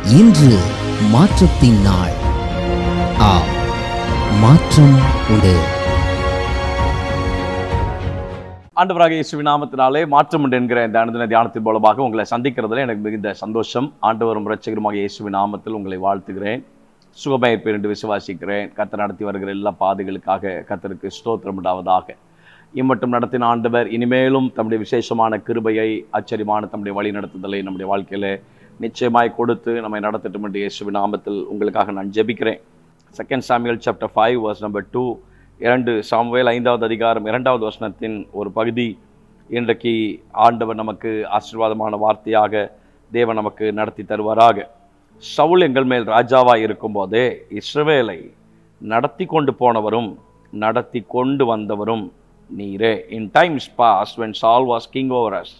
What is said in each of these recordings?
இன்று மாற்றத்தின் நாள். மாற்றம் உண்டு. ஆண்டவராகிய இயேசுவின் நாமத்தினாலே மாற்றம் உண்டு என்கிற இந்த அனுதின தியானத்தின் மூலமாக உங்களை சந்திக்கிறதுல எனக்கு மிகுந்த சந்தோஷம். ஆண்டவரும் இரட்சகருமாக இயேசுவின் நாமத்தில் உங்களை வாழ்த்துகிறேன். சுகமாயிருப்பேன் என்று விசுவாசிக்கிறேன். கர்த்தர் நடத்தி வருகிற எல்லா பாதைகளுக்காக கர்த்தருக்கு ஸ்தோத்திரம் உண்டாவதாக. இம்மட்டும் நடத்தின ஆண்டவர் இனிமேலும் தம்முடைய விசேஷமான கிருபையை, ஆச்சரியமான தம்முடைய வழி நடத்துதலை நம்முடைய வாழ்க்கையில நிச்சயமாய் கொடுத்து நம்மை நடத்தட்டும் என்று இயேசுவின் நாமத்தில் உங்களுக்காக நான் ஜெபிக்கிறேன். 2 Samuel chapter 5 verse number 2, 2 Samuel 5வது அதிகாரம் 2வது வசனத்தின் ஒரு பகுதி இன்றைக்கு ஆண்டவர் நமக்கு ஆசீர்வாதமான வார்த்தையாக தேவன் நமக்கு நடத்தி தருவாராக. சவுல் எங்கள் மேல் ராஜாவாக இருக்கும்போதே இஸ்ரவேலை நடத்தி கொண்டு போனவரும் நடத்தி கொண்டு வந்தவரும் நீரே. In times past when Saul was king over us,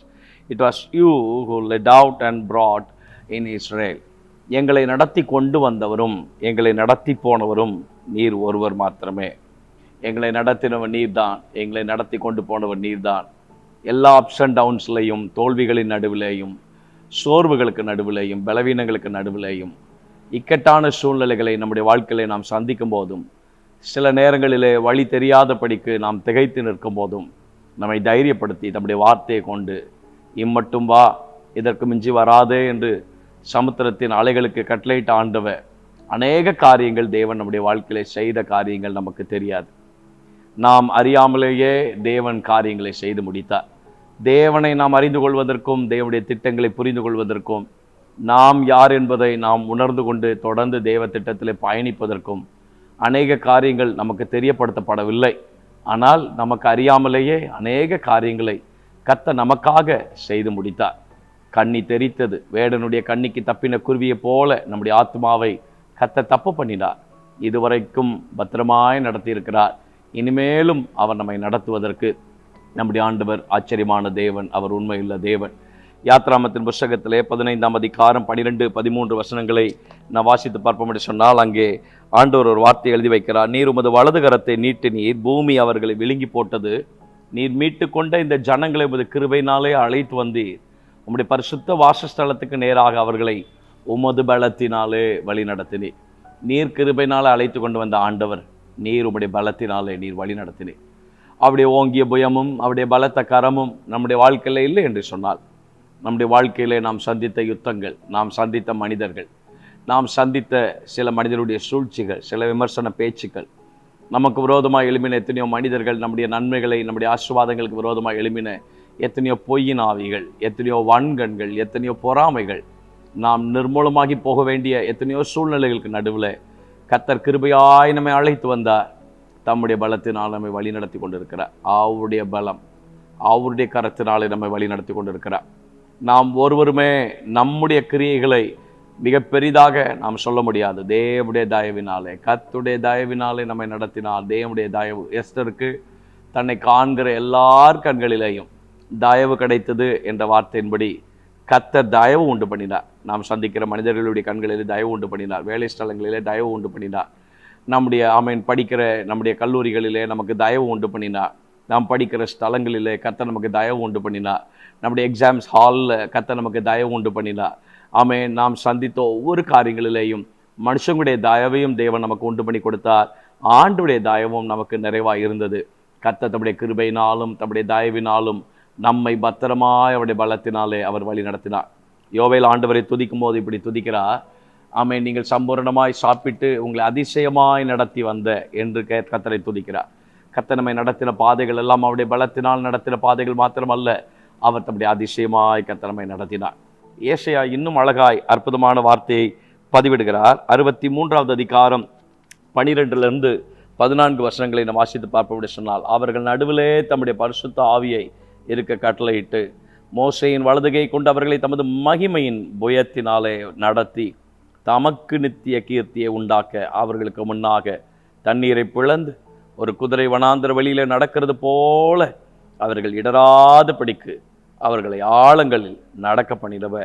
it was you who led out and brought in Israel. எங்களை நடத்தி கொண்டு வந்தவரும் எங்களை நடத்தி போனவரும் நீர் ஒருவர் மாத்திரமே. எங்களை நடத்தினவர் நீர்தான், எங்களை நடத்தி கொண்டு போனவர் நீர்தான். எல்லா அப்ஸ் அண்ட் டவுன்ஸ்லையும், தோல்விகளின் நடுவிலேயும், சோர்வுகளுக்கு நடுவிலேயும், பலவீனங்களுக்கு நடுவிலேயும், இக்கட்டான சூழ்நிலைகளை நம்முடைய வாழ்க்கையிலே நாம் சந்திக்கும் போதும், சில நேரங்களிலே வழி தெரியாதபடிக்கு நாம் திகைத்து நிற்கும் போதும் நம்மை தைரியப்படுத்தி நம்முடைய வார்த்தையை கொண்டு இம்மட்டும் வா, இதற்கு மிஞ்சி வராதே என்று சமுத்திரத்தின் அலைகளுக்கு கட்டளையிட்ட ஆண்டவர் அநேக காரியங்கள் தேவன் நம்முடைய வாழ்க்கையிலே செய்த காரியங்கள் நமக்கு தெரியாது. நாம் அறியாமலேயே தேவன் காரியங்களை செய்து முடித்தார். தேவனை நாம் அறிந்து கொள்வதற்கும், தேவனுடைய திட்டங்களை புரிந்து கொள்வதற்கும், நாம் யார் என்பதை நாம் உணர்ந்து கொண்டு தொடர்ந்து தேவ திட்டத்திலே பயணிப்பதற்கும் அநேக காரியங்கள் நமக்கு தெரியப்படுத்தப்படவில்லை. ஆனால் நமக்கு அறியாமலேயே அநேக காரியங்களை கர்த்தர் நமக்காக செய்து முடித்தார். கண்ணி தெரித்தது, வேடனுடைய கண்ணிக்கு தப்பின குருவியை போல நம்முடைய ஆத்மாவை கர்த்தர் தப்பு பண்ணினார். இதுவரைக்கும் பத்திரமாய் நடத்தியிருக்கிறார். இனிமேலும் அவர் நம்மை நடத்துவதற்கு நம்முடைய ஆண்டவர் ஆச்சரியமான தேவன், அவர் உண்மையுள்ள தேவன். யாத்ராமத்தின் புஸ்தகத்திலே 15ஆம் அதிகாரம் 12, 13 வசனங்களை நான் வாசித்து பார்ப்போம் என்று சொன்னால், அங்கே ஆண்டவர் ஒரு வார்த்தை எழுதி வைக்கிறார். நீர் உமது வலது கரத்தை நீட்டினீர், பூமி அவர்களை விழுங்கி போட்டது. நீர் மீட்டு கொண்ட இந்த ஜனங்களை உமது கிருபையினாலே அழைத்து வந்தீர். உம்முடைய பரிசுத்த வாசஸ்தலத்துக்கு நேராக அவர்களை உமது பலத்தினாலே வழி நடத்தினீர். நீர் கிருபையினாலே அழைத்து கொண்டு வந்த ஆண்டவர், நீர் உம்முடைய பலத்தினாலே நீர் வழி நடத்தினீர். அவருடைய ஓங்கிய புயமும் அவருடைய பலத்த கரமும் நம்முடைய வாழ்க்கையில் இல்லை என்று சொன்னால், நம்முடைய வாழ்க்கையிலே நாம் சந்தித்த யுத்தங்கள், நாம் சந்தித்த மனிதர்கள், நாம் சந்தித்த சில மனிதருடைய சூழ்ச்சிகள், சில விமர்சன பேச்சுக்கள், நமக்கு விரோதமாக எழுப்பின எத்தனையோ மனிதர்கள், நம்முடைய நன்மைகளை, நம்முடைய ஆசீர்வாதங்களுக்கு விரோதமாக எழுப்பின எத்தனையோ பொய்யின் ஆவிகள், எத்தனையோ வன்கண்கள், எத்தனையோ பொறாமைகள், நாம் நிர்மூலமாகி போக வேண்டிய எத்தனையோ சூழ்நிலைகளுக்கு நடுவில் கர்த்தர் கிருபையாய் நம்மை அழைத்து வந்தார். தம்முடைய பலத்தினால் நம்மை வழி நடத்தி கொண்டிருக்கிறார். அவருடைய பலம், அவருடைய கரத்தினாலே நம்மை வழி நடத்தி கொண்டிருக்கிறார். நாம் ஒருவருமே நம்முடைய கிரியைகளை மிக பெரிதாக நாம் சொல்ல முடியாது. தேவனுடைய தயவினாலே, கர்த்தருடைய தயவினாலே நம்மை நடத்தினார். தேவனுடைய தயவு, எஸ்தருக்கு தன்னை காண்கிற எல்லார் கண்களிலேயும் தயவு கிடைத்தது என்ற வார்த்தையின்படி கர்த்தர் தயவு உண்டு பண்ணினார். நாம் சந்திக்கிற மனிதர்களுடைய கண்களிலே தயவு உண்டு பண்ணினார். வேலை ஸ்தலங்களிலே தயவு உண்டு பண்ணினார். நம்முடைய படிக்கிற நம்முடைய கல்லூரிகளிலே நமக்கு தயவு உண்டு பண்ணினார். நாம் படிக்கிற ஸ்தலங்களிலே கர்த்தர் நமக்கு தயவு உண்டு பண்ணினார். நம்முடைய எக்ஸாம்ஸ் ஹாலில் கர்த்தர் நமக்கு தயவு உண்டு பண்ணினார். நாம் சந்தித்த ஒவ்வொரு காரியங்களிலேயும் மனுஷங்களுடைய தயவையும் தேவன் நமக்கு உண்டு பண்ணி கொடுத்தார். ஆண்டுடைய தயவும் நமக்கு நிறைவாக இருந்தது. கர்த்தர் தம்முடைய கிருபையினாலும் தம்முடைய தயவினாலும் நம்மை பத்திரமாய் அவருடைய பலத்தினாலே அவர் வழி நடத்தினார். யோவேல் ஆண்டவரை துதிக்கும் போது இப்படி துதிக்கிறார். நீங்கள் சம்பூர்ணமாய் சாப்பிட்டு உங்களை அதிசயமாய் நடத்தி வந்த என்று கர்த்தரை துதிக்கிறார். கர்த்தர் நம்மை நடத்தின பாதைகள் எல்லாம் அவருடைய பலத்தினால் நடத்தின பாதைகள் மாத்திரமல்ல, அவர் தம்முடைய அதிசயமாய் கர்த்தர் நம்மை நடத்தினார். ஏசாயா இன்னும் அழகாய் அற்புதமான வார்த்தையை பதிவிடுகிறார். 63வது அதிகாரம் 12 14 வசனங்களை நாம் வாசித்து பார்ப்போம் சொன்னால், அவர்கள் நடுவிலே தம்முடைய பரிசுத்த ஆவியை இருக்க கட்டளையிட்டு மோசேயின் வலதுகை கொண்டு அவர்களை தமது மகிமையின் புயத்தினாலே நடத்தி தமக்கு நித்திய கீர்த்தியை உண்டாக்க அவர்களுக்கு முன்னாக தண்ணீரை பிளந்து ஒரு குதிரை வனாந்திர வெளியில நடக்கிறது போல அவர்கள் இடராத படிக்கு அவர்களை ஆழங்களில் நடக்க பண்ணிடவ,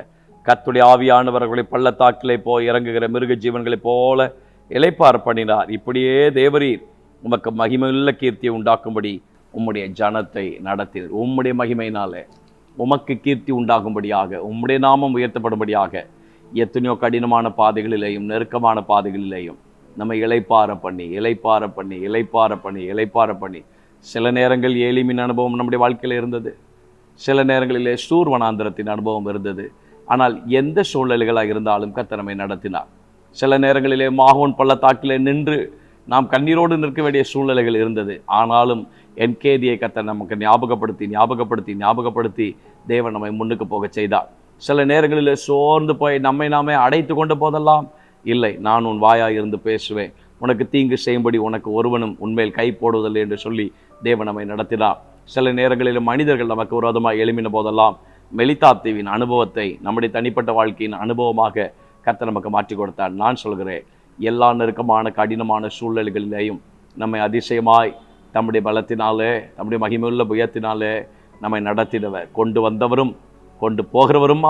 கர்த்தருடைய ஆவியானவர்களை பள்ளத்தாக்கிலே போய் இறங்குகிற மிருக ஜீவன்களைப் போல இளைப்பார் பண்ணினார். இப்படியே தேவரீர் உமக்கு மகிமையுள்ள கீர்த்தியை உண்டாக்கும்படி உம்முடைய ஜனத்தை நடத்தீர். உம்முடைய மகிமையினாலே உமக்கு கீர்த்தி உண்டாகும்படியாக, உம்முடைய நாமம் உயர்த்தப்படும்படியாக எத்தனையோ கடினமான பாதைகளிலேயும் நெருக்கமான பாதைகளிலேயும் நம்ம இளைப்பாற பண்ணி சில நேரங்கள் ஏலிமின் அனுபவம் நம்முடைய வாழ்க்கையில் இருந்தது, சில நேரங்களிலே சூர் வனாந்திரத்தின் அனுபவம் இருந்தது. ஆனால் எந்த சூழ்நிலைகளாக இருந்தாலும் கர்த்தர் நம்மை நடத்தினார். சில நேரங்களிலே மாகோன் பள்ளத்தாக்கிலே நின்று நாம் கண்ணீரோடு நிற்க வேண்டிய சூழ்நிலைகள் இருந்தது. ஆனாலும் என்கேதியை கர்த்தர் நமக்கு ஞாபகப்படுத்தி தேவன் நம்மை முன்னுக்கு போக செய்தார். சில நேரங்களில் சோர்ந்து போய் நம்மை நாமே அடைத்து கொண்டு போதெல்லாம், இல்லை, நான் உன் வாயாய் இருந்து பேசுவேன், உனக்கு தீங்கு செய்யும்படி உனக்கு ஒருவனும் உன்மேல் கை போடுவதில்லை என்று சொல்லி தேவன் நம்மை நடத்தினார். சில நேரங்களில் மனிதர்கள் நமக்கு விரோதமாக எழும்பின போதெல்லாம் மெலிதாத்தீவின் அனுபவத்தை நம்முடைய தனிப்பட்ட வாழ்க்கையின் அனுபவமாக கர்த்தர் நமக்கு மாற்றி கொடுத்தார். நான் சொல்கிறேன், எல்லா நெருக்கமான கடினமான சூழ்நிலைகளிலேயும் நம்மை அதிசயமாய் தம்முடைய பலத்தினாலே, நம்முடைய மகிமையுள்ள புயத்தினாலே நம்மை நடத்தினவர், கொண்டு வந்தவரும் கொண்டு போகிறவரும்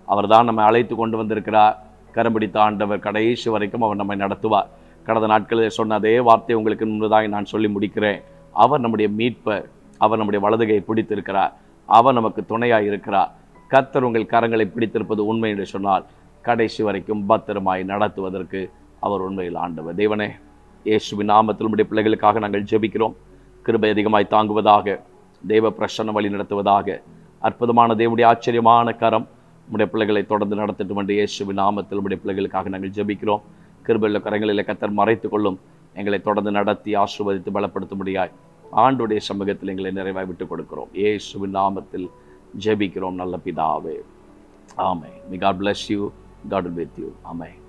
அவர்தான் நம்மை அழைத்து கொண்டு வந்திருக்கிறார். கரம் பிடித்த ஆண்டவர் கடைசி வரைக்கும் அவர் நம்மை நடத்துவார். கடந்த நாட்களில் சொன்ன அதே வார்த்தை உங்களுக்கு முன்பதாக நான் சொல்லி முடிக்கிறேன். அவர் நம்முடைய மீட்பர், அவர் நம்முடைய வலதுகையை பிடித்திருக்கிறார், அவர் நமக்கு துணையாக இருக்கிறார். கர்த்தர் உங்கள் கரங்களை பிடித்திருப்பது உண்மை என்று சொன்னால் கடைசி வரைக்கும் பத்திரமாய் நடத்துவதற்கு அவர் உண்மையில் ஆண்டவர். தேவனே, இயேசுவின் நாமத்தில் நம்முடைய பிள்ளைகளுக்காக நாங்கள் ஜெபிக்கிறோம். கிருபை அதிகமாய் தாங்குவதாக, தெய்வ பிரசன்னம் வழி நடத்துவதாக. அற்புதமான தேவனுடைய ஆச்சரியமான கரம் நம்முடைய பிள்ளைகளை தொடர்ந்து நடத்தட்டும் என்று இயேசுவின் நாமத்தில் நம்முடைய பிள்ளைகளுக்காக நாங்கள் ஜெபிக்கிறோம். கிருபையுள்ள கரங்களில் கர்த்தர் மறைத்துக் கொள்ளும். எங்களை தொடர்ந்து நடத்தி ஆசீர்வதித்து பலப்படுத்தும்படியாய் ஆண்டுடைய சமூகத்தில் எங்களை நிறைவாய் விட்டுக் கொடுக்கிறோம். இயேசுவின் நாமத்தில் ஜெபிக்கிறோம் நல்ல பிதாவே. ஆமென். May God bless you. God will be with you. Amen.